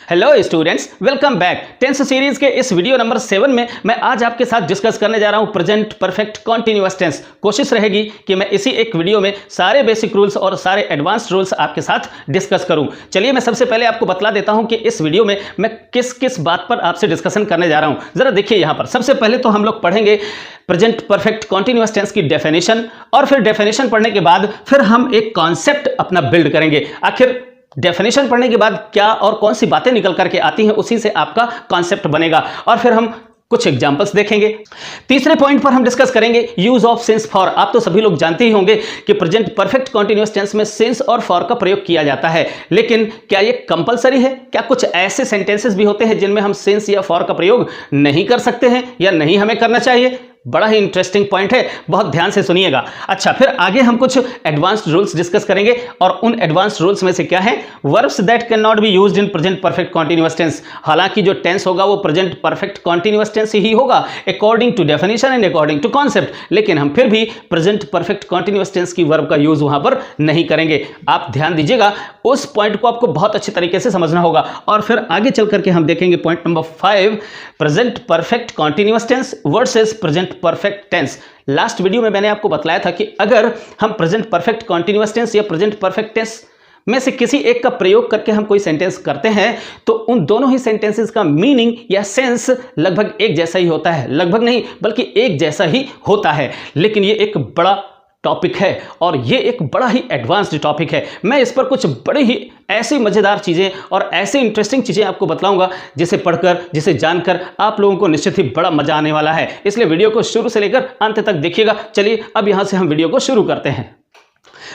Hello students, welcome back. Tense series के इस video number 7 में मैं आज आपके साथ डिस्कस करने जा रहा हूं प्रेजेंट परफेक्ट कॉन्टिन्यूअस टेंस। कोशिश रहेगी कि मैं इसी एक वीडियो में सारे बेसिक रूल्स और सारे एडवांस्ड रूल्स आपके साथ डिस्कस करूं। चलिए मैं सबसे पहले आपको बतला देता हूं कि इस वीडियो में मैं किस किस बात पर आपसे डिस्कशन करने जा रहा हूं। जरा देखिए यहां पर सबसे पहले तो हम लोग पढ़ेंगे प्रेजेंट परफेक्ट कॉन्टिन्यूअस टेंस की डेफिनेशन, और फिर डेफिनेशन पढ़ने के बाद फिर हम एक कॉन्सेप्ट अपना बिल्ड करेंगे। आखिर डेफिनेशन पढ़ने के बाद क्या और कौन सी बातें निकल करके आती हैं, उसी से आपका कॉन्सेप्ट बनेगा, और फिर हम कुछ एग्जांपल्स देखेंगे। तीसरे पॉइंट पर हम डिस्कस करेंगे यूज ऑफ सिंस फॉर। आप तो सभी लोग जानते ही होंगे कि प्रेजेंट परफेक्ट कॉन्टिन्यूअस टेंस में सिंस और फॉर का प्रयोग किया जाता है, लेकिन क्या ये कंपलसरी है? क्या कुछ ऐसे सेंटेंसेस भी होते हैं जिनमें हम सिंस या फॉर का प्रयोग नहीं कर सकते हैं या नहीं हमें करना चाहिए? बड़ा ही इंटरेस्टिंग पॉइंट है, बहुत ध्यान से सुनिएगा। अच्छा, फिर आगे हम कुछ एडवांस्ड रूल्स डिस्कस करेंगे, और उन एडवांस्ड रूल्स में से क्या है? Verbs that can not be used in present perfect continuous tense. हालांकि जो टेंस होगा वो प्रेजेंट परफेक्ट कॉन्टिन्यूअस टेंस ही होगा according to definition and according to concept, लेकिन हम फिर भी प्रेजेंट परफेक्ट कॉन्टिन्यूअस टेंस की वर्ब का यूज वहां पर नहीं करेंगे। आप ध्यान दीजिएगा, उस पॉइंट को आपको बहुत अच्छे तरीके से समझना होगा। और फिर आगे चल करके हम देखेंगे point number 5, present perfect continuous tense versus present perfect tense. Last video में मैंने आपको बतलाया था कि अगर हम प्रेजेंट परफेक्ट कॉन्टिन्यूअस टेंस या प्रेजेंट परफेक्ट टेंस में से किसी एक का प्रयोग करके हम कोई सेंटेंस करते हैं तो उन दोनों ही सेंटेंसेस का मीनिंग या सेंस लगभग एक जैसा ही होता है। लगभग नहीं बल्कि एक जैसा ही होता है, लेकिन ये एक बड़ा टॉपिक है और ये एक बड़ा ही एडवांस्ड टॉपिक है। मैं इस पर कुछ बड़ी ही ऐसी मजेदार चीजें और ऐसी इंटरेस्टिंग चीजें आपको बतलाऊंगा जिसे पढ़कर, जिसे जानकर आप लोगों को निश्चित ही बड़ा मजा आने वाला है। इसलिए वीडियो को शुरू से लेकर अंत तक देखिएगा। चलिए अब यहां से हम वीडियो को शुरू करते हैं।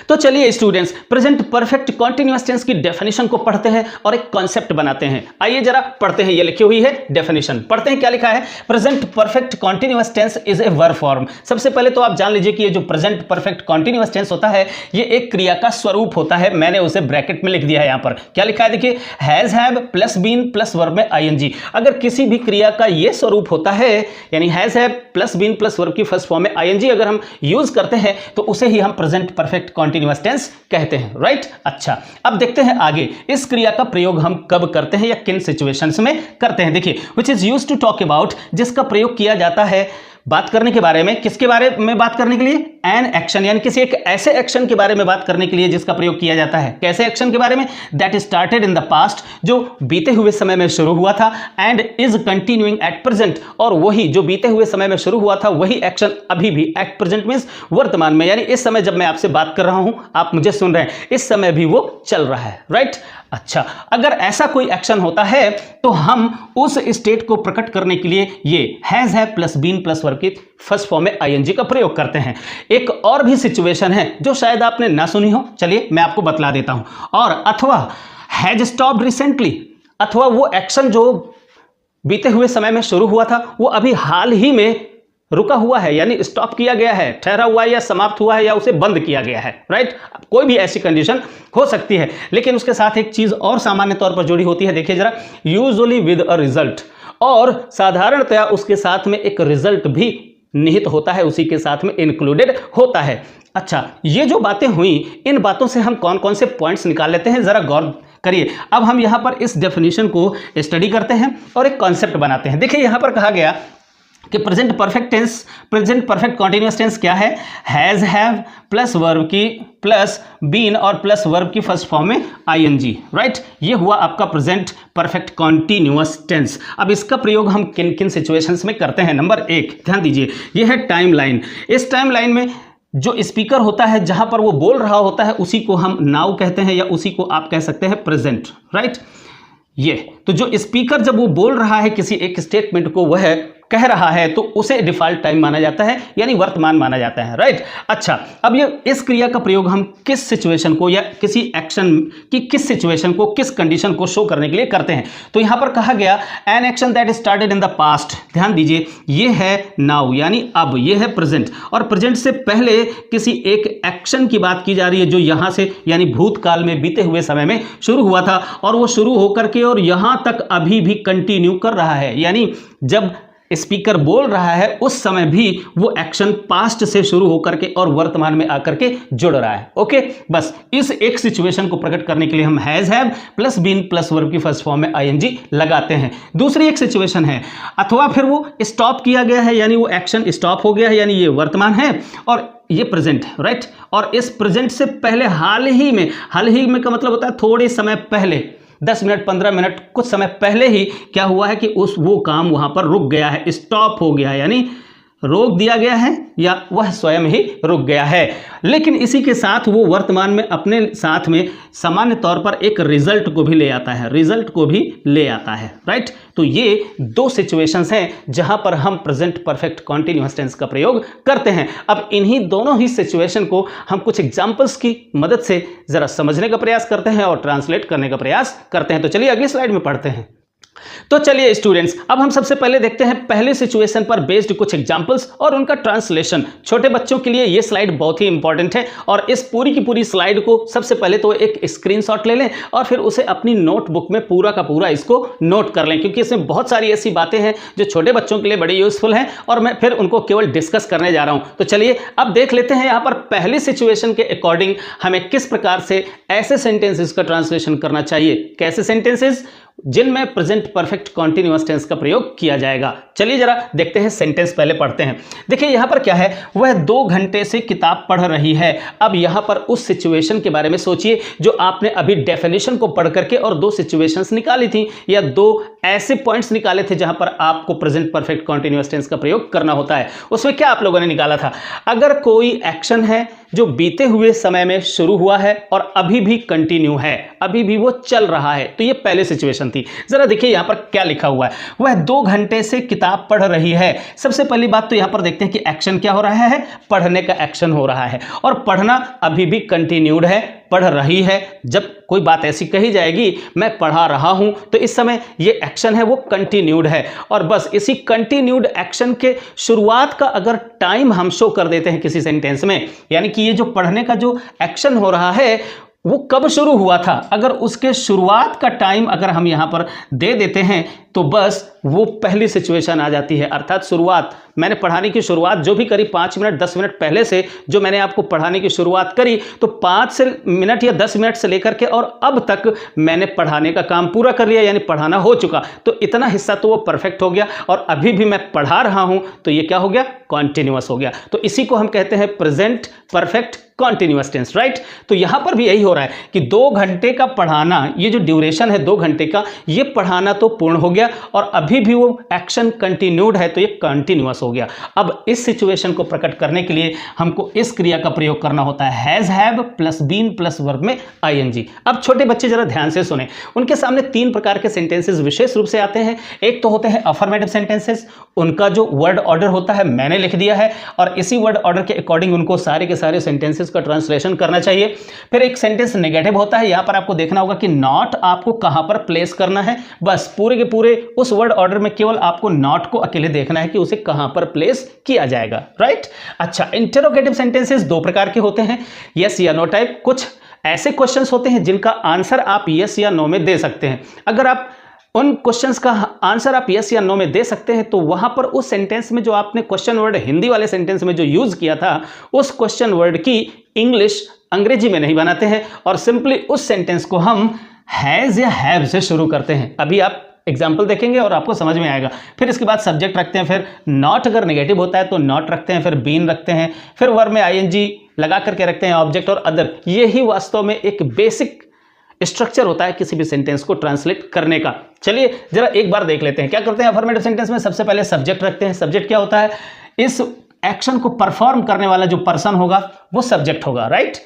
तो चलिए students, present perfect continuous tense की डेफिनेशन को पढ़ते हैं और एक कॉन्सेप्ट बनाते हैं। आइए जरा पढ़ते हैं, ये लिखी हुई है डेफिनेशन। पढ़ते हैं क्या लिखा है। Present perfect continuous tense is a verb form. सबसे पहले तो आप जान लीजिए कि ये जो प्रेजेंट परफेक्ट कॉन्टिन्यूअस टेंस होता है ये एक क्रिया का स्वरूप होता है। मैंने उसे ब्रैकेट में लिख दिया है। यहां पर क्या लिखा है देखिए, has have plus been plus verb में आईएनजी। अगर किसी भी क्रिया का ये स्वरूप होता है, यानी has have plus been plus verb की फर्स्ट फॉर्म में आईएनजी अगर हम यूज करते हैं तो उसे ही हम प्रेजेंट परफेक्ट कॉन्टिन्यूअस टेंस कहते हैं, राइट। अच्छा, अब देखते हैं आगे इस क्रिया का प्रयोग हम कब करते हैं या किन सिचुएशंस में करते हैं। देखिए, which is used to talk about, जिसका प्रयोग किया जाता है बात करने के बारे में। किसके बारे में बात करने के लिए? एन एक्शन, यानी किसी एक ऐसे एक्शन के बारे में बात करने के लिए जिसका प्रयोग किया जाता है। कैसे एक्शन के बारे में? That started in the past, जो बीते हुए समय में शुरू हुआ था, and is continuing at present, और वही जो बीते हुए समय में शुरू हुआ था वही एक्शन अभी भी एट प्रेजेंट मींस वर्तमान में, यानी इस समय जब मैं आपसे बात कर रहा हूं, आप मुझे सुन रहे हैं, इस समय भी वो चल रहा है, राइट। अच्छा, अगर ऐसा कोई एक्शन होता है तो हम उस स्टेट को प्रकट करने के लिए ये has have plus been plus verb की फर्स्ट फॉर्म में आईएनजी का प्रयोग करते हैं। एक और भी सिचुएशन है जो शायद आपने ना सुनी हो, चलिए मैं आपको बतला देता हूं। और अथवा हैज स्टॉप्ड रिसेंटली, अथवा वो एक्शन जो बीते हुए समय में शुरू हुआ था वो अभी हाल ही में रुका हुआ है, यानी स्टॉप किया गया है, ठहरा हुआ है या समाप्त हुआ है या उसे बंद किया गया है, राइट। कोई भी ऐसी कंडीशन हो सकती है, लेकिन उसके साथ एक चीज और सामान्य तौर पर जुड़ी होती है। देखिए जरा, यूजुअली विद अ रिजल्ट, और साधारणतया उसके साथ में एक रिजल्ट भी निहित होता है, उसी के साथ में इंक्लूडेड होता है। अच्छा, ये जो बातें हुई, इन बातों से हम कौन कौन से पॉइंट्स निकाल लेते हैं, जरा गौर करिए। अब हम यहां पर इस डेफिनेशन को स्टडी करते हैं और एक कॉन्सेप्ट बनाते हैं। देखिए यहां पर कहा गया कि present perfect tense, present perfect continuous tense क्या है? हैज हैव प्लस वर्ब की प्लस बीन और प्लस वर्ब की फर्स्ट फॉर्म में आईएनजी, राइट। ये हुआ आपका प्रेजेंट परफेक्ट कॉन्टिन्यूअस टेंस। अब इसका प्रयोग हम किन किन सिचुएशंस में करते हैं? नंबर 1, ध्यान दीजिए, ये है टाइम लाइन। इस टाइम लाइन में जो स्पीकर होता है, जहां पर वो बोल रहा होता है, उसी को हम नाउ कहते हैं या उसी को आप कह सकते हैं प्रेजेंट, राइट। ये तो जो स्पीकर जब वो बोल रहा है किसी एक स्टेटमेंट को, वह कह रहा है, तो उसे डिफॉल्ट टाइम माना जाता है, यानी वर्तमान माना जाता है, राइट। अच्छा, अब ये इस क्रिया का प्रयोग हम किस सिचुएशन को या किसी एक्शन की किस सिचुएशन को, किस कंडीशन को शो करने के लिए करते हैं? तो यहां पर कहा गया an action that started in the past. ध्यान दीजिए, ये है नाउ यानी अब, ये है प्रेजेंट, और प्रेजेंट से पहले किसी एक एक्शन की बात की जा रही है जो यहां से यानी भूतकाल में बीते हुए समय में शुरू हुआ था, और वो शुरू होकर के और यहां तक अभी भी कंटिन्यू कर रहा है। यानी जब स्पीकर बोल रहा है उस समय भी वो एक्शन पास्ट से शुरू होकर के और वर्तमान में आकर के जुड़ रहा है। ओके, बस इस एक सिचुएशन को प्रकट करने के लिए हम has have plus been plus verb की फर्स्ट फॉर्म में आईएनजी लगाते हैं। दूसरी एक सिचुएशन है अथवा फिर वो स्टॉप किया गया है, यानी वो एक्शन स्टॉप हो गया है, यानी ये वर्तमान है और ये प्रेजेंट है, राइट। और इस प्रेजेंट से पहले हाल ही में का मतलब होता है थोड़े समय पहले, 10 मिनट 15 मिनट कुछ समय पहले ही क्या हुआ है कि वो काम वहां पर रुक गया है, स्टॉप हो गया है, यानी रोक दिया गया है या वह स्वयं ही रुक गया है। लेकिन इसी के साथ वो वर्तमान में अपने साथ में सामान्य तौर पर एक रिजल्ट को भी ले आता है, राइट। तो ये दो सिचुएशंस हैं जहां पर हम प्रेजेंट परफेक्ट कॉन्टिन्यूअस टेंस का प्रयोग करते हैं। अब इन्हीं दोनों ही सिचुएशन को हम कुछ एग्जांपल्स की मदद से जरा समझने का प्रयास करते हैं और ट्रांसलेट करने का प्रयास करते हैं। तो चलिए अगली स्लाइड में पढ़ते हैं। तो चलिए स्टूडेंट्स, अब हम सबसे पहले देखते हैं पहले सिचुएशन पर बेस्ड कुछ एग्जांपल्स और उनका ट्रांसलेशन। छोटे बच्चों के लिए ये स्लाइड बहुत ही इंपॉर्टेंट है और इस पूरी की पूरी स्लाइड को सबसे पहले तो एक स्क्रीनशॉट ले लें और फिर उसे अपनी नोटबुक में पूरा का पूरा इसको नोट कर लें, क्योंकि इसमें बहुत सारी ऐसी बातें हैं जो छोटे बच्चों के लिए बड़ी यूजफुल हैं और मैं फिर उनको केवल डिस्कस करने जा रहा हूं। तो चलिए अब देख लेते हैं यहां पर पहली सिचुएशन के अकॉर्डिंग हमें किस प्रकार से ऐसे सेंटेंसेस का ट्रांसलेशन करना चाहिए, कैसे सेंटेंसेस जिनमें प्रेजेंट परफेक्ट कॉन्टिन्यूअस टेंस का प्रयोग किया जाएगा। चलिए जरा देखते हैं, सेंटेंस पहले पढ़ते हैं। देखिए यहां पर क्या है, वह 2 घंटे से किताब पढ़ रही है। अब यहां पर उस सिचुएशन के बारे में सोचिए जो आपने अभी डेफिनेशन को पढ़ करके और 2 सिचुएशंस निकाली थी या 2 ऐसे पॉइंट्स निकाले थे जहां पर आपको प्रेजेंट परफेक्ट कॉन्टिन्यूअस टेंस का प्रयोग करना होता है। उसमें क्या आप लोगों ने निकाला था, अगर कोई एक्शन है जो बीते हुए समय में शुरू हुआ है और अभी भी कंटिन्यू है, अभी भी वो चल रहा है, तो ये पहले सिचुएशन थी। जरा देखिए यहां पर क्या लिखा हुआ है, वह 2 घंटे से किताब पढ़ रही है। सबसे पहली बात तो यहां पर देखते हैं कि एक्शन क्या हो रहा है, पढ़ने का एक्शन हो रहा है और पढ़ना अभी भी कंटिन्यूड है, पढ़ रही है। जब कोई बात ऐसी कही जाएगी मैं पढ़ा रहा हूं, तो इस समय ये एक्शन है वो कंटिन्यूड है और बस इसी कंटिन्यूड एक्शन के शुरुआत का अगर टाइम हम शो कर देते हैं किसी सेंटेंस में, यानी कि ये जो पढ़ने का जो एक्शन हो रहा है वो कब शुरू हुआ था, अगर उसके शुरुआत का टाइम अगर हम यहां पर दे देते हैं तो बस वो पहली सिचुएशन आ जाती है। अर्थात शुरुआत, मैंने पढ़ाने की शुरुआत जो भी करी 5 मिनट 10 मिनट पहले से जो मैंने आपको पढ़ाने की शुरुआत करी, तो 5 मिनट या 10 मिनट से लेकर के और अब तक मैंने पढ़ाने का काम पूरा कर लिया, यानी पढ़ाना हो चुका। तो इतना हिस्सा तो वो परफेक्ट हो गया और अभी भी मैं पढ़ा रहा हूं, तो ये क्या हो गया, कॉन्टिन्यूअस हो गया। तो इसी को हम कहते हैं present perfect continuous tense, right. तो यहां पर भी यही हो रहा है कि 2 घंटे का पढ़ाना, ये जो ड्यूरेशन है 2 घंटे का, ये पढ़ाना तो पूर्ण हो गया और अभी भी वो एक्शन कंटिन्यूड है, तो ये कंटिन्यूअस हो गया। अब इस सिचुएशन को प्रकट करने के लिए हमको इस क्रिया का प्रयोग करना होता है has have plus been plus verb में आईएनजी। अब छोटे बच्चे जरा ध्यान से सुने, उनके सामने 3 प्रकार के सेंटेंसेस विशेष रूप से आते हैं। एक तो होते हैं अफर्मेटिव सेंटेंसेस, उनका जो वर्ड ऑर्डर होता है मैंने लिख दिया है और इसी वर्ड ऑर्डर के अकॉर्डिंग उनको सारे के सारे सेंटेंसेस का ट्रांसलेशन करना चाहिए। फिर एक सेंटेंस नेगेटिव होता है, यहां पर आपको देखना होगा कि नॉट आपको कहां पर प्लेस करना है, बस पूरे के पूरे उस वर्ड ऑर्डर में केवल आपको नॉट को अकेले देखना है कि उसे कहां पर प्लेस किया जाएगा, राइट। अच्छा, इंटरोगेटिव सेंटेंसेस 2 प्रकार के होते हैं, यस या नो टाइप। कुछ ऐसे क्वेश्चंस होते हैं जिनका आंसर आप यस या नो में दे सकते हैं। अगर आप उन क्वेश्चंस का आंसर आप यस या नो में दे सकते हैं तो वहां पर उस सेंटेंस में जो आपने क्वेश्चन वर्ड हिंदी वाले सेंटेंस में जो यूज किया था, उस क्वेश्चन वर्ड की इंग्लिश अंग्रेजी में नहीं बनाते हैं और सिंपली उस सेंटेंस को हम हैज या हैव से शुरू करते हैं। अभी आप एग्जाम्पल देखेंगे और आपको समझ में आएगा। फिर इसके बाद सब्जेक्ट रखते हैं, फिर नॉट अगर नेगेटिव होता है तो नॉट रखते हैं, फिर बीन रखते हैं, फिर वर्ब में आईएनजी लगा करके रखते हैं, ऑब्जेक्ट और अदर। यही वास्तव में एक बेसिक स्ट्रक्चर होता है किसी भी सेंटेंस को ट्रांसलेट करने का। चलिए जरा एक बार देख लेते हैं क्या करते हैं। अफर्मेटिव सेंटेंस में सबसे पहले सब्जेक्ट रखते हैं। सब्जेक्ट क्या होता है, इस एक्शन को परफॉर्म करने वाला जो पर्सन होगा वो सब्जेक्ट होगा, राइट।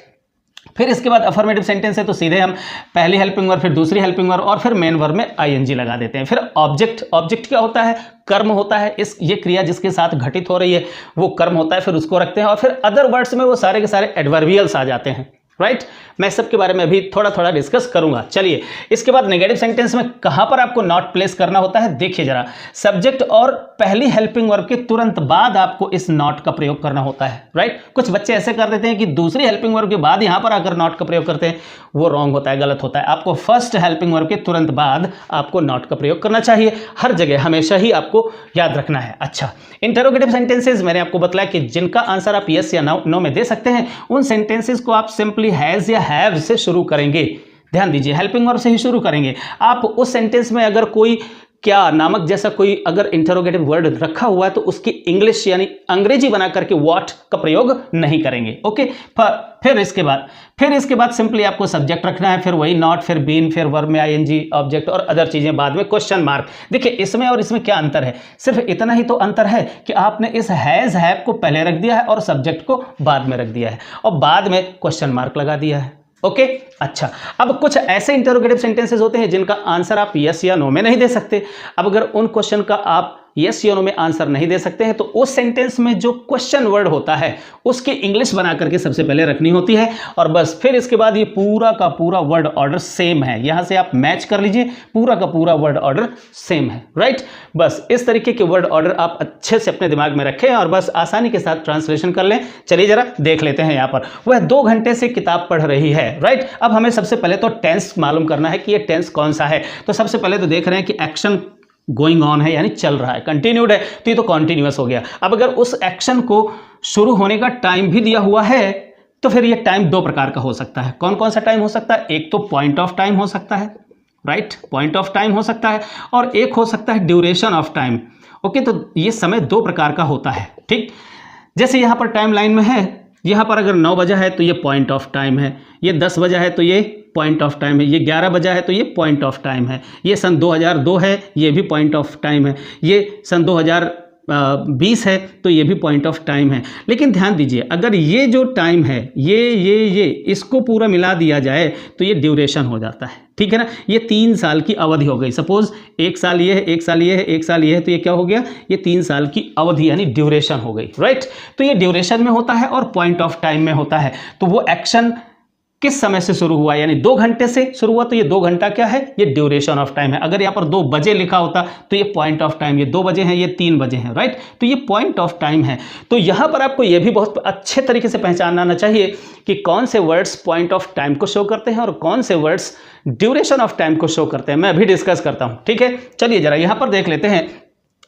फिर इसके बाद अफर्मेटिव सेंटेंस है तो सीधे हम पहली हेल्पिंग वर्ब, फिर दूसरी हेल्पिंग वर्ब और फिर मेन वर्ब में आईएनजी लगा देते हैं। फिर ऑब्जेक्ट, ऑब्जेक्ट क्या होता है, कर्म होता है। ये क्रिया जिसके साथ घटित हो रही है वो कर्म होता है, फिर उसको रखते हैं। और फिर अदर वर्ड्स में वो सारे के सारे एडवर्बियल्स आ जाते हैं। राइट मैं सबके बारे में अभी थोड़ा थोड़ा डिस्कस करूंगा। चलिए, इसके बाद नेगेटिव सेंटेंस में कहां पर आपको नॉट प्लेस करना होता है, देखिए जरा। सब्जेक्ट और पहली हेल्पिंग वर्ब के तुरंत बाद आपको इस नॉट का प्रयोग करना होता है, राइट। कुछ बच्चे ऐसे कर देते हैं कि दूसरी हेल्पिंग वर्ब के बाद यहां पर आकर नॉट का प्रयोग करते हैं, वो रॉन्ग होता है, गलत होता है। आपको फर्स्ट हेल्पिंग वर्ब के तुरंत बाद आपको नॉट का प्रयोग करना चाहिए, हर जगह हमेशा ही आपको याद रखना है। अच्छा, इंटरोगेटिव सेंटेंसेस मैंने आपको बताया कि जिनका आंसर आप यस या नो में दे सकते हैं, उन सेंटेंसेस को आप सिंपली हैज या हैव से शुरू करेंगे। ध्यान दीजिए, हेल्पिंग वर्ब से ही शुरू करेंगे। आप उस सेंटेंस में अगर कोई क्या नामक जैसा कोई अगर इंटरोगेटिव वर्ड रखा हुआ है तो उसकी इंग्लिश यानी अंग्रेजी बना करके व्हाट का प्रयोग नहीं करेंगे। ओके, फिर इसके बाद सिंपली आपको सब्जेक्ट रखना है, फिर वही नॉट, फिर बीन, फिर वर्ब में आईएनजी, ऑब्जेक्ट और अदर चीजें बाद में क्वेश्चन मार्क। देखिए, इसमें और इसमें क्या अंतर है, सिर्फ इतना ही तो अंतर है कि आपने इस हैज हैव को पहले रख दिया है और सब्जेक्ट को बाद में रख दिया है और बाद में क्वेश्चन मार्क लगा दिया है। ओके, अच्छा, अब कुछ ऐसे इंटरोगेटिव सेंटेंसेस होते हैं जिनका आंसर आप यस या नो में नहीं दे सकते। अब अगर उन क्वेश्चन का आप यस या नो में आंसर नहीं दे सकते हैं तो उस सेंटेंस में जो क्वेश्चन वर्ड होता है उसकी इंग्लिश बना करके सबसे पहले रखनी होती है और बस फिर इसके बाद ये पूरा का पूरा वर्ड ऑर्डर सेम है। यहां से आप मैच कर लीजिए, पूरा का पूरा वर्ड ऑर्डर सेम है, राइट। बस इस तरीके के वर्ड ऑर्डर आप अच्छे से अपने दिमाग में रखें और बस आसानी के साथ ट्रांसलेशन कर लें। चलिए जरा देख लेते हैं। यहाँ पर वह 2 घंटे से किताब पढ़ रही है, राइट। अब हमें सबसे पहले तो टेंस मालूम करना है कि ये टेंस कौन सा है। तो सबसे पहले तो देख रहे हैं कि एक्शन गोइंग ऑन है यानी चल रहा है, कंटिन्यूड है तो ये तो कॉन्टिन्यूअस हो गया। अब अगर उस एक्शन को शुरू होने का टाइम भी दिया हुआ है तो फिर ये टाइम 2 प्रकार का हो सकता है। कौन कौन सा टाइम हो सकता है, एक तो पॉइंट ऑफ टाइम हो सकता है, राइट, पॉइंट ऑफ टाइम हो सकता है, और एक हो सकता है ड्यूरेशन ऑफ टाइम। ओके, तो ये समय 2 प्रकार का होता है, ठीक। जैसे यहाँ पर टाइम लाइन में है, यहाँ पर अगर 9 बजा है तो ये पॉइंट ऑफ टाइम है, ये 10 बजा है तो ये पॉइंट ऑफ टाइम है, ये 11 बजा है तो ये पॉइंट ऑफ टाइम है, ये सन 2002 है, ये भी पॉइंट ऑफ टाइम है, ये सन 2020 है तो ये भी पॉइंट ऑफ टाइम है। लेकिन ध्यान दीजिए, अगर ये जो टाइम है ये इसको पूरा मिला दिया जाए तो ये ड्यूरेशन हो जाता है, ठीक है ना। ये 3 साल की अवधि हो गई। सपोज 1 साल ये है, 1 साल ये है, 1 साल ये है, तो ये क्या हो गया, ये 3 साल की अवधि यानी ड्यूरेशन हो गई, राइट। तो ये ड्यूरेशन में होता है और पॉइंट ऑफ टाइम में होता है। तो वो एक्शन किस समय से शुरू हुआ, यानी 2 घंटे से शुरू हुआ तो ये 2 घंटा क्या है, ये ड्यूरेशन ऑफ टाइम है। अगर यहाँ पर 2 बजे लिखा होता तो ये पॉइंट ऑफ टाइम, ये 2 बजे हैं, ये 3 बजे हैं, राइट। तो ये पॉइंट ऑफ टाइम है। तो यहाँ पर आपको ये भी बहुत अच्छे तरीके से पहचानना आना चाहिए कि कौन से वर्ड्स पॉइंट ऑफ टाइम को शो करते हैं और कौन से वर्ड्स ड्यूरेशन ऑफ टाइम को शो करते हैं। मैं अभी डिस्कस करता हूँ, ठीक है। चलिए जरा यहाँ पर देख लेते हैं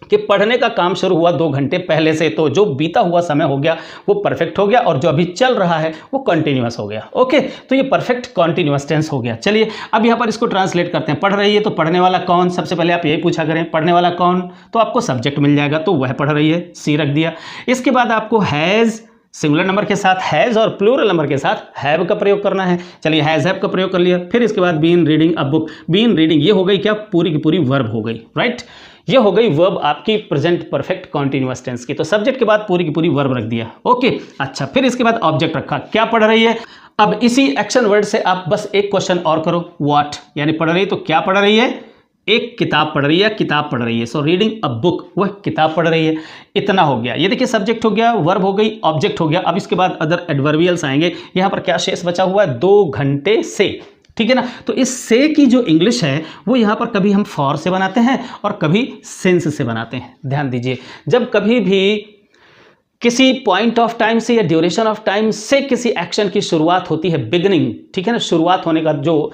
कि पढ़ने का काम शुरू हुआ 2 घंटे पहले से, तो जो बीता हुआ समय हो गया वो परफेक्ट हो गया और जो अभी चल रहा है वो कंटिन्यूअस हो गया। ओके, तो ये परफेक्ट कंटिन्यूअस टेंस हो गया। चलिए अब यहाँ पर इसको ट्रांसलेट करते हैं। पढ़ रही है तो पढ़ने वाला कौन, सबसे पहले आप यही पूछा करें, पढ़ने वाला कौन, तो आपको सब्जेक्ट मिल जाएगा, तो वह पढ़ रही है, सी रख दिया। इसके बाद आपको हैज़ सिंगुलर नंबर के साथ हैज़ और प्लूरल नंबर के साथ हैव का प्रयोग करना है। चलिए हैज़ हैव का प्रयोग कर लिया। फिर इसके बाद been reading a book, been reading ये हो गई क्या, पूरी की पूरी वर्ब हो गई, राइट। ये हो गई वर्ब आपकी प्रेजेंट परफेक्ट कॉन्टिन्यूअस टेंस की। तो सब्जेक्ट के बाद पूरी की पूरी वर्ब रख दिया। ओके, अच्छा, फिर इसके बाद ऑब्जेक्ट रखा, क्या पढ़ रही है। अब इसी एक्शन वर्ड से आप बस एक क्वेश्चन और करो, व्हाट, यानी पढ़ रही है तो क्या पढ़ रही है, एक किताब पढ़ रही है, किताब पढ़ रही है। सो रीडिंग अ बुक, वह किताब पढ़ रही है। इतना हो गया। ये देखिए सब्जेक्ट हो गया, वर्ब हो गई, ऑब्जेक्ट हो गया। अब इसके बाद अदर एडवर्बियल्स आएंगे। यहाँ पर क्या शेष बचा हुआ है, 2 घंटे से, ठीक है ना। तो इस से की जो इंग्लिश है वो यहाँ पर कभी हम फॉर से बनाते हैं और कभी सिंस से बनाते हैं। ध्यान दीजिए, जब कभी भी किसी पॉइंट ऑफ टाइम से या ड्यूरेशन ऑफ टाइम से किसी एक्शन की शुरुआत होती है, बिगनिंग, ठीक है ना, शुरुआत होने का जो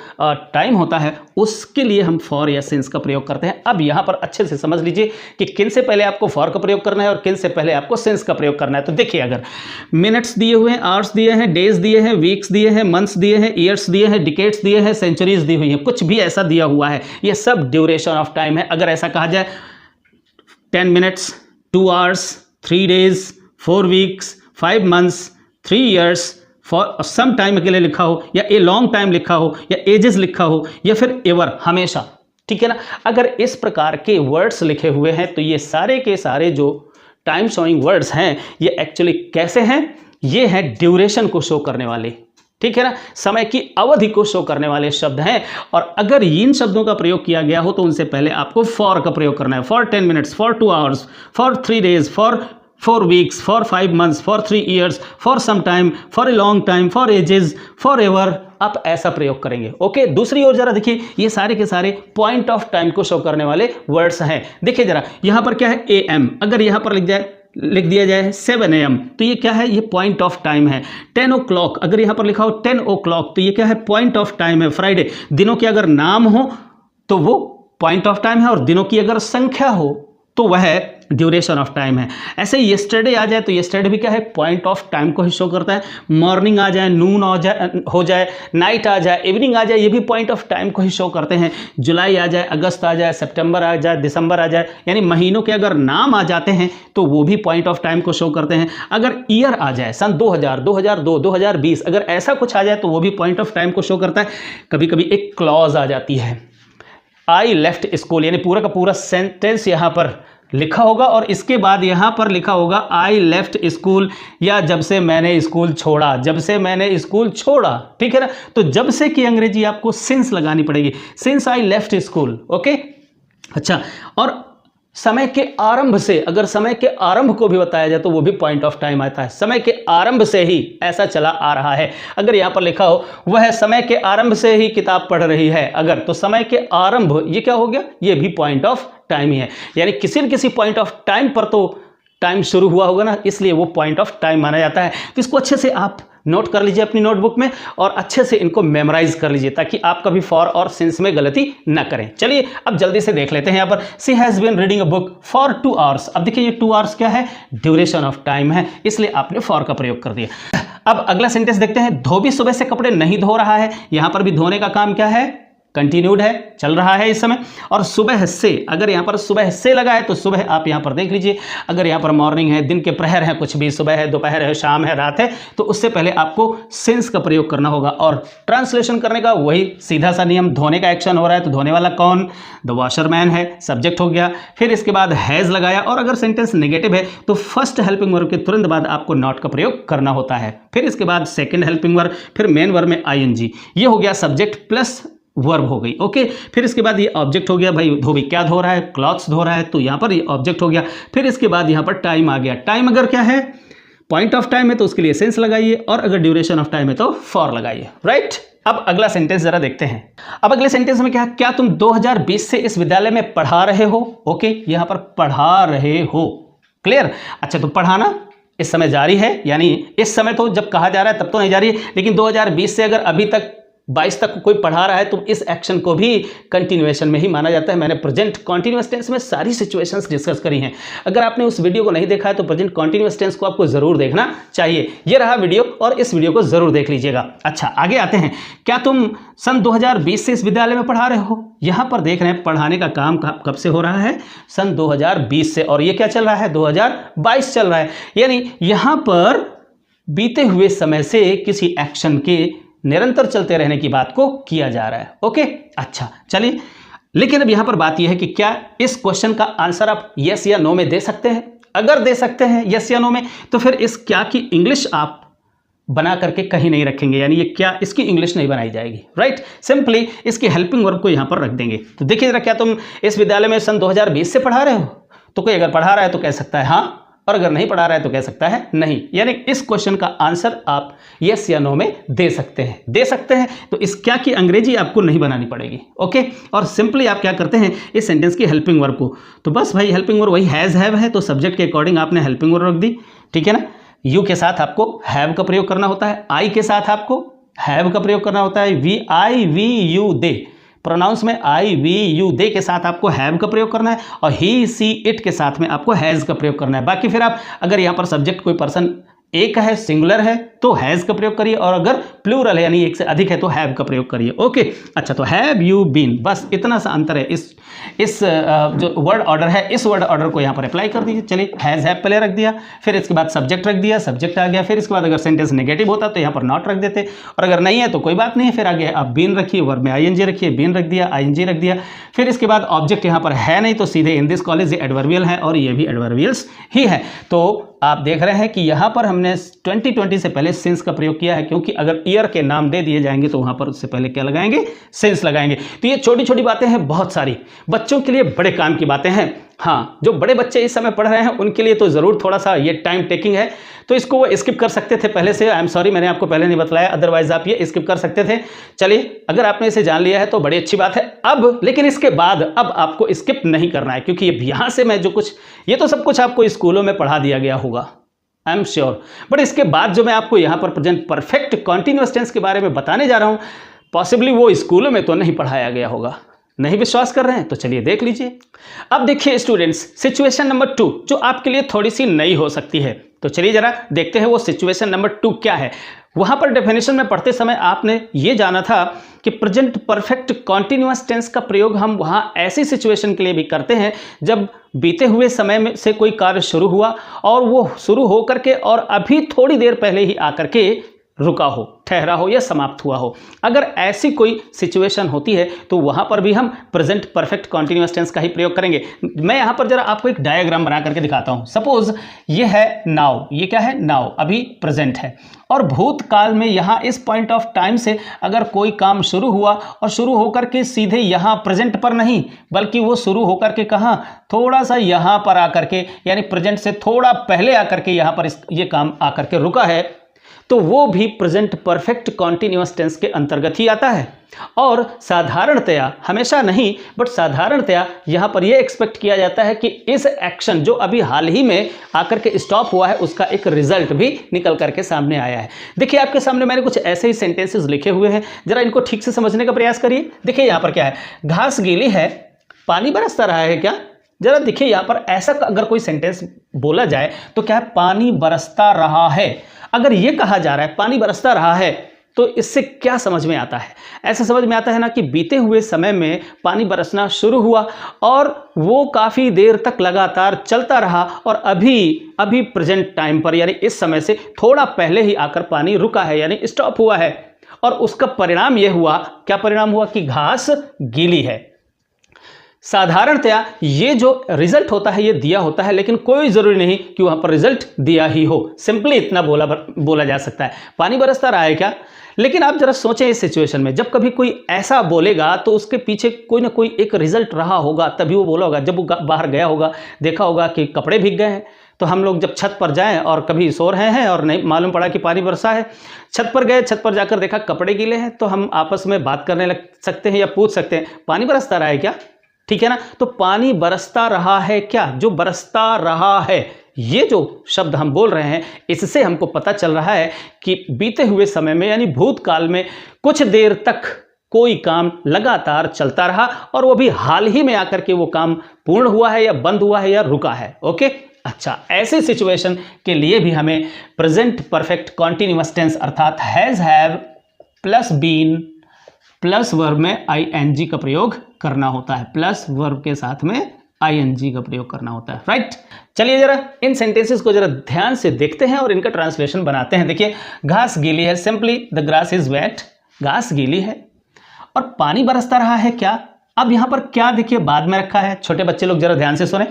टाइम होता है उसके लिए हम फॉर या सिंस का प्रयोग करते हैं। अब यहाँ पर अच्छे से समझ लीजिए कि किन से पहले आपको फॉर का प्रयोग करना है और किन से पहले आपको सिंस का प्रयोग करना है। तो देखिए, अगर मिनट्स दिए हुए हैं, आवर्स दिए हैं, डेज दिए हैं, वीक्स दिए हैं, मंथ्स दिए हैं, ईयर्स दिए हैं, डिकेड्स दिए हैं, सेंचुरीज दी हुई हैं, कुछ भी ऐसा दिया हुआ है, ये सब ड्यूरेशन ऑफ टाइम है। अगर ऐसा कहा जाए 10 minutes, 2 hours, 3 days, 4 weeks, 5 months, 3 years, for some time के लिए लिखा हो, या ए लॉन्ग टाइम लिखा हो, या एजेस लिखा हो, या फिर एवर, हमेशा, ठीक है ना। अगर इस प्रकार के वर्ड्स लिखे हुए हैं तो ये सारे के सारे जो टाइम शोइंग वर्ड्स हैं ये एक्चुअली कैसे हैं, ये हैं ड्यूरेशन को शो करने वाले, ठीक है ना, समय की अवधि को शो करने वाले शब्द हैं। और अगर इन शब्दों का प्रयोग किया गया हो तो उनसे पहले आपको फॉर का प्रयोग करना है। For 10 minutes, for 2 hours, for 3 days, for 4 weeks, for 5 months, for 3 years, for some time, for a long time, for ages, forever, आप ऐसा प्रयोग करेंगे। ओके, दूसरी ओर जरा देखिए, ये सारे के सारे पॉइंट ऑफ टाइम को शो करने वाले वर्ड्स हैं। देखिए जरा, यहां पर क्या है, AM, अगर यहां पर लिख दिया जाए 7 AM, तो ये क्या है, ये पॉइंट ऑफ टाइम है। 10 o'clock, अगर यहां पर लिखा हो 10 o'clock, तो ये क्या है, पॉइंट ऑफ टाइम है। फ्राइडे, दिनों के अगर नाम हो तो वो पॉइंट ऑफ टाइम है, और दिनों की अगर संख्या हो तो वह ड्यूरेशन ऑफ टाइम है। ऐसे ही येस्टरडे आ जाए तो येस्टरडे भी क्या है, पॉइंट ऑफ टाइम को ही शो करता है। मॉर्निंग आ जाए, नून हो जाए, नाइट आ जाए, इवनिंग आ जाए, ये भी पॉइंट ऑफ टाइम को ही शो करते हैं। जुलाई आ जाए, अगस्त आ जाए, सितंबर आ जाए, दिसंबर आ जाए, यानी महीनों के अगर नाम आ जाते हैं तो वो भी पॉइंट ऑफ टाइम को शो करते हैं। अगर ईयर आ जाए, सन 2000, 2002, 2020, अगर ऐसा कुछ आ जाए तो वो भी पॉइंट ऑफ टाइम को शो करता है। कभी कभी एक क्लॉज आ जाती है, आई लेफ्ट स्कूल, यानी पूरा का पूरा सेंटेंस यहां पर लिखा होगा और इसके बाद यहां पर लिखा होगा आई लेफ्ट स्कूल, या जब से मैंने स्कूल छोड़ा, जब से मैंने स्कूल छोड़ा, ठीक है ना। तो जब से की अंग्रेजी आपको सिंस लगानी पड़ेगी, since I left school. Okay, अच्छा, और समय के आरंभ से, अगर समय के आरंभ को भी बताया जाए तो वो भी पॉइंट ऑफ टाइम आता है। समय के आरंभ से ही ऐसा चला आ रहा है, अगर यहां पर लिखा हो वह समय के आरंभ से ही किताब पढ़ रही है, अगर, तो समय के आरंभ ये क्या हो गया, ये भी पॉइंट ऑफ टाइम ही है। यानी किसी न किसी पॉइंट ऑफ टाइम पर तो टाइम शुरू हुआ होगा ना, इसलिए वो पॉइंट ऑफ टाइम माना जाता है। तो इसको अच्छे से आप नोट कर लीजिए अपनी नोटबुक में और अच्छे से इनको मेमोराइज कर लीजिए ताकि आप कभी फॉर और सिंस में गलती ना करें। चलिए अब जल्दी से देख लेते हैं। यहाँ पर she has been reading a book for 2 hours। अब देखिए ये 2 hours क्या है, ड्यूरेशन ऑफ टाइम है, इसलिए आपने फॉर का प्रयोग कर दिया। अब अगला सेंटेंस देखते हैं, धोबी सुबह से कपड़े नहीं धो रहा है। यहाँ पर भी धोने का काम क्या है, कंटिन्यूड है, चल रहा है इस समय। और सुबह से, अगर यहाँ पर सुबह से लगा है तो सुबह आप यहाँ पर देख लीजिए, अगर यहाँ पर मॉर्निंग है, दिन के प्रहर है, कुछ भी, सुबह है, दोपहर है, शाम है, रात है, तो उससे पहले आपको सिंस का प्रयोग करना होगा। और ट्रांसलेशन करने का वही सीधा सा नियम, धोने का एक्शन हो रहा है तो धोने वाला कौन, द वॉशरमैन है, सब्जेक्ट हो गया। फिर इसके बाद हैज़ लगाया, और अगर सेंटेंस नेगेटिव है तो फर्स्ट हेल्पिंग वर्ब के तुरंत बाद आपको नॉट का प्रयोग करना होता है। फिर इसके बाद सेकेंड हेल्पिंग वर्ब, फिर मेन वर्ब में ING, ये हो गया सब्जेक्ट प्लस वर्ब हो गई। ओके, फिर इसके बाद ये ऑब्जेक्ट हो गया, भाई धोबी क्या धो रहा है, क्लॉथ्स धो रहा है, तो यहाँ पर ये ऑब्जेक्ट हो गया। फिर इसके बाद यहाँ पर टाइम आ गया, टाइम अगर क्या है, पॉइंट ऑफ टाइम है तो उसके लिए सेंस लगाइए, और अगर ड्यूरेशन ऑफ टाइम है तो फॉर लगाइए, राइट। अब अगला सेंटेंस जरा देखते हैं। अब अगले सेंटेंस में क्या तुम 2020 से इस विद्यालय में पढ़ा रहे हो। ओके, यहाँ पर पढ़ा रहे हो, क्लियर। अच्छा, तो पढ़ाना इस समय जारी है, यानी इस समय तो जब कहा जा रहा है तब तो नहीं जारी है, लेकिन 2020 से अगर अभी तक 22 तक कोई पढ़ा रहा है तो इस एक्शन को भी कंटिन्यूएशन में ही माना जाता है। मैंने प्रेजेंट कॉन्टिन्यूअस टेंस में सारी सिचुएशंस डिस्कस करी हैं। अगर आपने उस वीडियो को नहीं देखा है तो प्रेजेंट कॉन्टिन्यूअस टेंस को आपको जरूर देखना चाहिए। ये रहा वीडियो, और इस वीडियो को जरूर देख लीजिएगा। अच्छा, आगे आते हैं। क्या तुम सन 2020 से इस विद्यालय में पढ़ा रहे हो। यहां पर देख रहे हैं पढ़ाने का काम कब से हो रहा है, सन 2020 से, और ये क्या चल रहा है, 2022 चल रहा है। यानी यहां पर बीते हुए समय से किसी एक्शन के निरंतर चलते रहने की बात को किया जा रहा है। ओके, अच्छा, चलिए, लेकिन अब यहां पर बात यह है कि क्या इस क्वेश्चन का आंसर आप यस या नो में दे सकते हैं। अगर दे सकते हैं यस या नो में, तो फिर इस क्या की इंग्लिश आप बना करके कहीं नहीं रखेंगे, यानी ये क्या, इसकी इंग्लिश नहीं बनाई जाएगी, राइट। सिंपली इसकी हेल्पिंग वर्ब को यहां पर रख देंगे। तो देखिए जरा, क्या तुम इस विद्यालय में सन 2020 से पढ़ा रहे हो। तो कोई अगर पढ़ा रहा है तो कह सकता है हाँ, और अगर नहीं पढ़ा रहा है तो कह सकता है नहीं। यानी इस क्वेश्चन का आंसर आप यस या नो में दे सकते हैं। तो इस क्या की अंग्रेजी आपको नहीं बनानी पड़ेगी। ओके, और सिंपली आप क्या करते हैं, इस सेंटेंस की हेल्पिंग वर्ब को, तो बस भाई हेल्पिंग वर्ब वही हैज़ हैव है, तो सब्जेक्ट के अकॉर्डिंग आपने हेल्पिंग वर्ब रख दी, ठीक है ना। यू के साथ आपको हैव का प्रयोग करना होता है, आई के साथ आपको हैव का प्रयोग करना होता है, VI-VU दे, प्रोनाउंस में I-V-U दे के साथ आपको हैव का प्रयोग करना है, और ही सी इट के साथ में आपको हैज़ का प्रयोग करना है। बाकी फिर आप अगर यहाँ पर सब्जेक्ट कोई पर्सन एक है, सिंगुलर है, तो हैज़ का प्रयोग करिए, और अगर प्लूरल है यानी एक से अधिक है तो हैव का प्रयोग करिए। ओके, अच्छा, तो हैव यू बीन, बस इतना सा अंतर है। इस जो वर्ड ऑर्डर है, इस वर्ड ऑर्डर को यहाँ पर अप्लाई कर दीजिए। चलिए, हैज़ हैव पहले रख दिया, फिर इसके बाद सब्जेक्ट रख दिया, सब्जेक्ट आ गया, फिर इसके बाद अगर सेंटेंस नेगेटिव होता तो यहाँ पर नॉट रख देते, और अगर नहीं है तो कोई बात नहीं है, फिर आगे आप बीन रखिए, वर्ब में ING रखिए, बीन रख दिया, ING रख दिया। फिर इसके बाद ऑब्जेक्ट यहाँ पर है नहीं तो सीधे इन दिस कॉलेज, ये एडवर्बियल है और ये भी एडवर्बियल्स ही है। तो आप देख रहे हैं कि यहाँ पर हमने 2020 से पहले हमने सिंस का प्रयोग किया है, क्योंकि अगर ईयर के नाम दे दिए जाएंगे तो वहां पर उससे पहले क्या लगाएंगे, सिंस लगाएंगे। तो ये छोटी छोटी बातें हैं, बहुत सारी बच्चों के लिए बड़े काम की बातें हैं। हाँ, जो बड़े बच्चे इस समय पढ़ रहे हैं उनके लिए तो ज़रूर थोड़ा सा ये टाइम टेकिंग है, तो इसको वो स्किप कर सकते थे पहले से। आई एम सॉरी, मैंने आपको पहले नहीं बताया, अदरवाइज आप ये स्किप कर सकते थे। चलिए, अगर आपने इसे जान लिया है तो बड़ी अच्छी बात है। अब लेकिन इसके बाद अब आपको स्किप नहीं करना है, क्योंकि यहाँ से मैं जो कुछ, ये तो सब कुछ आपको स्कूलों में पढ़ा दिया गया होगा, आई एम श्योर, बट इसके बाद जो मैं आपको यहाँ पर प्रेजेंट परफेक्ट कॉन्टिन्यूअस टेंस के बारे में बताने जा रहा हूँ, पॉसिबली वो स्कूलों में तो नहीं पढ़ाया गया होगा। नहीं विश्वास कर रहे हैं तो चलिए देख लीजिए। अब देखिए स्टूडेंट्स, सिचुएशन नंबर 2 जो आपके लिए थोड़ी सी नई हो सकती है, तो चलिए जरा देखते हैं वो सिचुएशन नंबर 2 क्या है। वहां पर डेफिनेशन में पढ़ते समय आपने ये जाना था कि प्रेजेंट परफेक्ट कॉन्टिन्यूअस टेंस का प्रयोग हम वहां ऐसी सिचुएशन के लिए भी करते हैं जब बीते हुए समय में से कोई कार्य शुरू हुआ और वो शुरू हो करके और अभी थोड़ी देर पहले ही आकर के रुका हो, ठहरा हो या समाप्त हुआ हो। अगर ऐसी कोई सिचुएशन होती है तो वहां पर भी हम प्रेजेंट परफेक्ट कॉन्टिन्यूअस टेंस का ही प्रयोग करेंगे। मैं यहां पर जरा आपको एक डायग्राम बना करके दिखाता हूं। सपोज ये है नाउ, ये क्या है, नाउ, अभी प्रेजेंट है, और भूतकाल में यहां इस पॉइंट ऑफ टाइम से अगर कोई काम शुरू हुआ और शुरू होकर के सीधे यहां प्रेजेंट पर नहीं, बल्कि वो शुरू होकर के कहां, थोड़ा सा यहां पर आकर के, यानी प्रेजेंट से थोड़ा पहले आकर के यहां पर ये काम आकर के रुका है, तो वो भी प्रेजेंट परफेक्ट कॉन्टिन्यूअस टेंस के अंतर्गत ही आता है। और साधारणतया, हमेशा नहीं बट साधारणतया यहां पर यह एक्सपेक्ट किया जाता है कि इस एक्शन जो अभी हाल ही में आकर के स्टॉप हुआ है उसका एक रिजल्ट भी निकल करके सामने आया है। देखिए आपके सामने मैंने कुछ ऐसे ही सेंटेंसेस लिखे हुए हैं, जरा इनको ठीक से समझने का प्रयास करिए। देखिए यहां पर क्या है, घास गीली है, पानी बरसता रहा है क्या, जरा देखिए यहां पर ऐसा अगर कोई सेंटेंस बोला जाए तो क्या है, पानी बरसता रहा है। अगर ये कहा जा रहा है पानी बरसता रहा है तो इससे क्या समझ में आता है, ऐसा समझ में आता है ना कि बीते हुए समय में पानी बरसना शुरू हुआ और वो काफ़ी देर तक लगातार चलता रहा और अभी प्रेजेंट टाइम पर, यानी इस समय से थोड़ा पहले ही आकर पानी रुका है, यानी स्टॉप हुआ है। और उसका परिणाम यह हुआ, क्या परिणाम हुआ, कि घास गीली है। साधारणतया ये जो रिजल्ट होता है ये दिया होता है, लेकिन कोई जरूरी नहीं कि वहां पर रिजल्ट दिया ही हो, सिंपली इतना बोला जा सकता है, पानी बरसता रहा है क्या। लेकिन आप जरा सोचें इस सिचुएशन में, जब कभी कोई ऐसा बोलेगा तो उसके पीछे कोई ना कोई एक रिजल्ट रहा होगा, तभी वो बोला होगा। जब वो बाहर गया होगा, देखा होगा कि कपड़े भीग गए हैं, तो हम लोग जब छत पर जाएं और कभी सो रहे हैं और नहीं मालूम पड़ा कि पानी बरसा है, छत पर गए, छत पर जाकर देखा कपड़े गीले हैं, तो हम आपस में बात करने लग सकते हैं या पूछ सकते हैं पानी बरसता रहा है क्या, ठीक है ना। तो पानी बरसता रहा है क्या, जो बरसता रहा है, ये जो शब्द हम बोल रहे हैं, इससे हमको पता चल रहा है कि बीते हुए समय में, यानी भूतकाल में कुछ देर तक कोई काम लगातार चलता रहा और वो भी हाल ही में आकर के वो काम पूर्ण हुआ है या बंद हुआ है या रुका है। ओके, अच्छा, ऐसे सिचुएशन के लिए भी हमें प्रेजेंट परफेक्ट कॉन्टिन्यूअस टेंस अर्थात has, have plus been plus verb में आईएनजी का प्रयोग करना होता है, प्लस वर्ब के साथ में आईएनजी का प्रयोग करना होता है, राइट। चलिए जरा इन सेंटेंसेस को जरा ध्यान से देखते हैं और इनका ट्रांसलेशन बनाते हैं। देखिए, घास गीली है, simply the grass is wet, घास गीली है। और पानी बरसता रहा है क्या, अब यहां पर क्या देखिए बाद में रखा है, छोटे बच्चे लोग जरा ध्यान से सुने।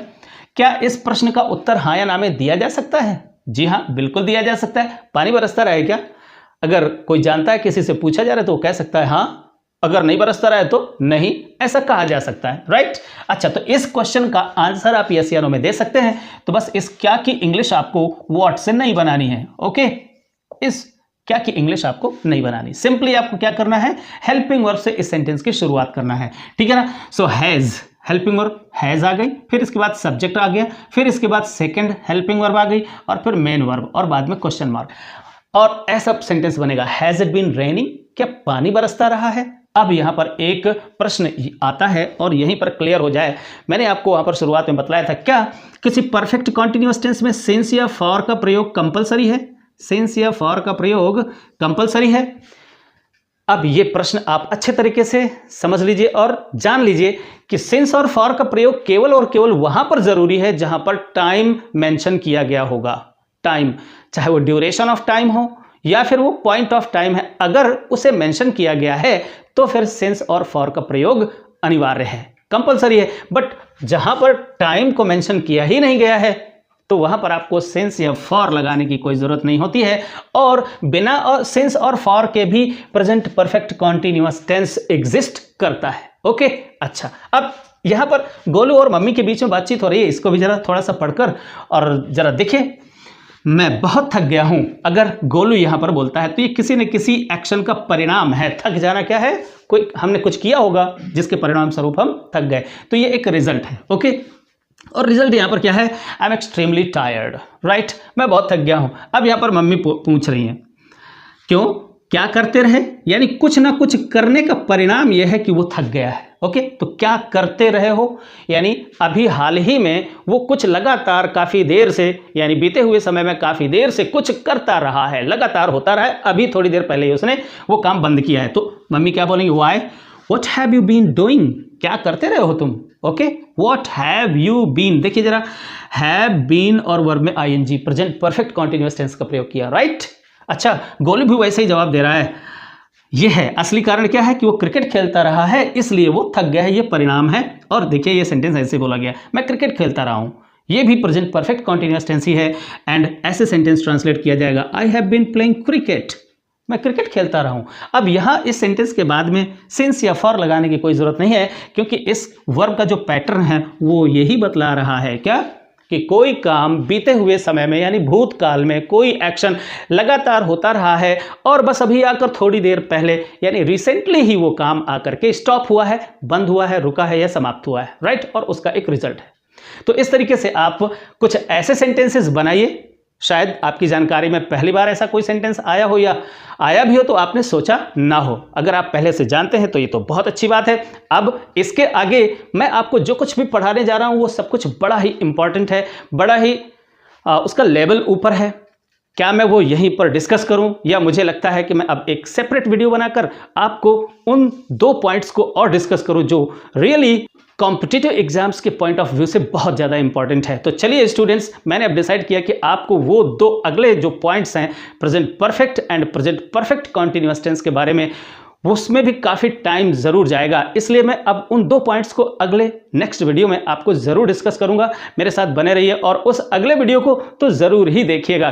क्या इस प्रश्न का उत्तर हाँ या ना में दिया जा सकता है? जी हाँ, बिल्कुल दिया जा सकता है। पानी बरसता रहा है क्या, अगर कोई जानता है, किसी से पूछा जा रहा है तो वो कह सकता है हाँ, अगर नहीं बरसता रहा है तो नहीं, ऐसा कहा जा सकता है, राइट। अच्छा, तो इस क्वेश्चन का आंसर आप यस या नो में दे सकते हैं। तो बस इस क्या की इंग्लिश आपको व्हाट से नहीं बनानी है, ओके। इस क्या की इंग्लिश आपको नहीं बनानी, सिंपली आपको क्या करना है, हेल्पिंग वर्ब से इस सेंटेंस की शुरुआत करना है, ठीक है ना। So has, helping verb has आ गई, फिर इसके बाद सब्जेक्ट आ गया, फिर इसके बाद सेकंड हेल्पिंग वर्ब आ गई और फिर मेन वर्ब और बाद में क्वेश्चन मार्क, और ऐसा सेंटेंस बनेगा, हैज इट बीन रेनिंग, क्या पानी बरसता रहा है। अब यहां पर एक प्रश्न आता है और यहीं पर क्लियर हो जाए, मैंने आपको वहां पर शुरुआत में बतलाया था, क्या किसी परफेक्ट कॉन्टिन्यूअस टेंस में सिंस या फॉर का प्रयोग कंपलसरी है, सिंस या फॉर का प्रयोग कंपलसरी है। अब ये प्रश्न आप अच्छे तरीके से समझ लीजिए और जान लीजिए कि सिंस और फॉर का प्रयोग केवल और केवल वहां पर जरूरी है जहां पर टाइम मेंशन किया गया होगा। टाइम, चाहे वो ड्यूरेशन ऑफ टाइम हो या फिर वो पॉइंट ऑफ टाइम है, अगर उसे मेंशन किया गया है तो फिर सिंस और फॉर का प्रयोग अनिवार्य है, कंपलसरी है। बट जहां पर टाइम को मेंशन किया ही नहीं गया है तो वहां पर आपको सिंस या फॉर लगाने की कोई ज़रूरत नहीं होती है, और बिना और सिंस और फॉर के भी present perfect continuous tense exist करता है। ओके, अच्छा, अब यहाँ पर गोलू और मम्मी के बीच में बातचीत हो रही है, इसको भी जरा थोड़ा सा पढ़कर और जरा देखें। मैं बहुत थक गया हूं, अगर गोलू यहां पर बोलता है तो ये किसी न किसी एक्शन का परिणाम है। थक जाना क्या है, कोई हमने कुछ किया होगा जिसके परिणाम स्वरूप हम थक गए, तो ये एक रिजल्ट है। ओके, और रिजल्ट यहां पर क्या है, I am extremely tired, right, मैं बहुत थक गया हूं। अब यहां पर मम्मी पूछ रही हैं क्यों, क्या करते रहे, यानी कुछ ना कुछ करने का परिणाम यह है कि वो थक गया है। ओके, तो क्या करते रहे हो, यानी अभी हाल ही में वो कुछ लगातार काफ़ी देर से, यानी बीते हुए समय में काफ़ी देर से कुछ करता रहा है, लगातार होता रहा है, अभी थोड़ी देर पहले ही उसने वो काम बंद किया है। तो मम्मी क्या बोलेंगी, why, what have you been doing, क्या करते रहे हो तुम। Okay, what have you been, देखिए जरा, हैव बीन और वर्ब में I N G present perfect continuous tense का प्रयोग किया, राइट। अच्छा, गोलू भी वैसे ही जवाब दे रहा है, ये है असली कारण क्या है कि वो क्रिकेट खेलता रहा है इसलिए वो थक गया है, ये परिणाम है। और देखिए ये सेंटेंस ऐसे बोला गया, मैं क्रिकेट खेलता रहा हूँ, ये भी प्रेजेंट परफेक्ट कॉन्टिन्यूअस टेंस ही है। एंड ऐसे सेंटेंस ट्रांसलेट किया जाएगा, I have been playing cricket, मैं क्रिकेट खेलता रहा हूँ। अब यहाँ इस सेंटेंस के बाद में सिंस या फॉर लगाने की कोई ज़रूरत नहीं है, क्योंकि इस वर्ब का जो पैटर्न है वो यही बतला रहा है क्या, कि कोई काम बीते हुए समय में यानी भूतकाल में कोई एक्शन लगातार होता रहा है और बस अभी आकर थोड़ी देर पहले यानी रिसेंटली ही वो काम आकर के स्टॉप हुआ है, बंद हुआ है, रुका है या समाप्त हुआ है, राइट, और उसका एक रिजल्ट है। तो इस तरीके से आप कुछ ऐसे सेंटेंसेस बनाइए, शायद आपकी जानकारी में पहली बार ऐसा कोई सेंटेंस आया हो, या आया भी हो तो आपने सोचा ना हो। अगर आप पहले से जानते हैं तो ये तो बहुत अच्छी बात है। अब इसके आगे मैं आपको जो कुछ भी पढ़ाने जा रहा हूँ वो सब कुछ बड़ा ही इंपॉर्टेंट है, बड़ा ही उसका लेवल ऊपर है। क्या मैं वो यहीं पर डिस्कस करूं, या मुझे लगता है कि मैं अब एक सेपरेट वीडियो बनाकर आपको उन 2 पॉइंट्स को और डिस्कस करूं जो रियली कॉम्पिटिटिव एग्जाम्स के पॉइंट ऑफ व्यू से बहुत ज़्यादा इंपॉर्टेंट है। तो चलिए स्टूडेंट्स, मैंने अब डिसाइड किया कि आपको वो 2 अगले जो पॉइंट्स हैं present perfect and present perfect continuous tense के बारे में, उसमें भी काफ़ी टाइम ज़रूर जाएगा, इसलिए मैं अब उन 2 पॉइंट्स को अगले नेक्स्ट वीडियो में आपको ज़रूर डिस्कस करूंगा। मेरे साथ बने रहिए और उस अगले वीडियो को तो ज़रूर ही देखिएगा।